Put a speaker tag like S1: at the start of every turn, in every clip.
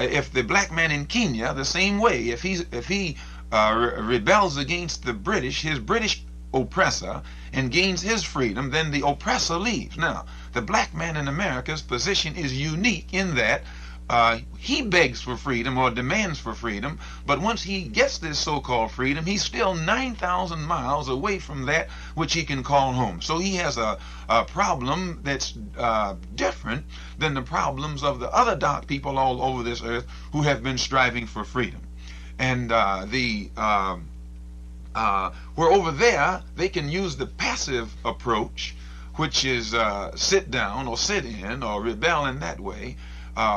S1: if the black man in Kenya, the same way, if he rebels against the British, his British oppressor, and gains his freedom, then the oppressor leaves. Now, the black man in America's position is unique in that he begs for freedom or demands for freedom, but once he gets this so-called freedom, he's still 9,000 miles away from that which he can call home. So he has a problem that's different than the problems of the other dark people all over this earth who have been striving for freedom. And where over there they can use the passive approach, which is sit down or sit in or rebel in that way.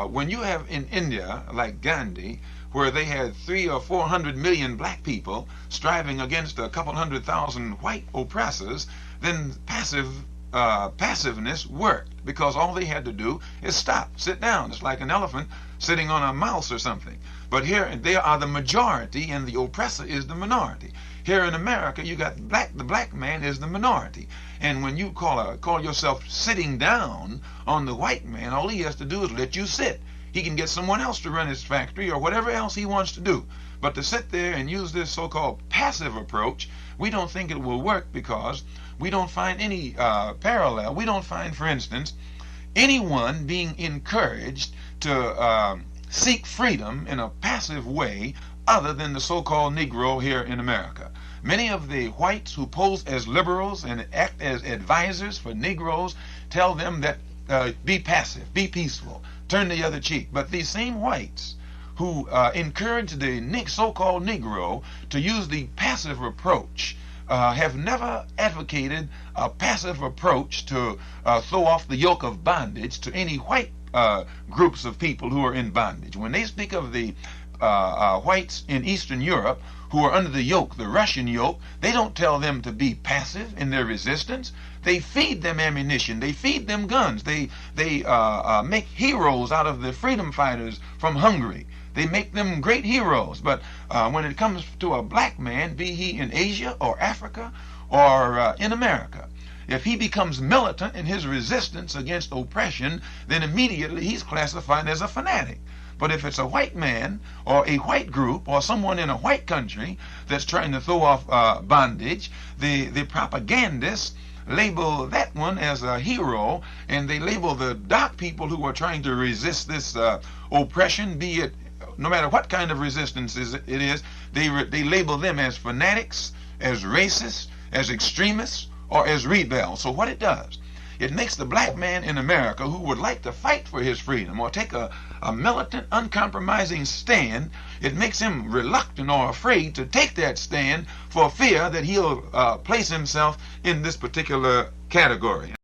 S1: When you have in India, like Gandhi, where they had 300 or 400 million black people striving against a couple 100,000 white oppressors, then passiveness worked, because all they had to do is stop, sit down. It's like an elephant sitting on a mouse or something. But here they are the majority and the oppressor is the minority. Here in America, you got the black man is the minority. And when you call yourself sitting down on the white man, all he has to do is let you sit. He can get someone else to run his factory or whatever else he wants to do. But to sit there and use this so-called passive approach, we don't think it will work, because we don't find any parallel. We don't find, for instance, anyone being encouraged to seek freedom in a passive way other than the so-called Negro here in America. Many of the whites who pose as liberals and act as advisors for Negroes tell them that be passive, be peaceful, turn the other cheek. But these same whites who encourage the so-called Negro to use the passive approach have never advocated a passive approach to throw off the yoke of bondage to any white groups of people who are in bondage. When they speak of the whites in Eastern Europe who are under the yoke, the Russian yoke, they don't tell them to be passive in their resistance. They feed them ammunition. They feed them guns. They make heroes out of the freedom fighters from Hungary. They make them great heroes. But when it comes to a black man, be he in Asia or Africa or in America, if he becomes militant in his resistance against oppression, then immediately he's classified as a fanatic. But if it's a white man or a white group or someone in a white country that's trying to throw off bondage, the propagandists label that one as a hero, and they label the dark people who are trying to resist this oppression, be it no matter what kind of resistance it is, they label them as fanatics, as racists, as extremists, or as rebels. So what it does, it makes the black man in America who would like to fight for his freedom or take a militant, uncompromising stand, it makes him reluctant or afraid to take that stand for fear that he'll place himself in this particular category.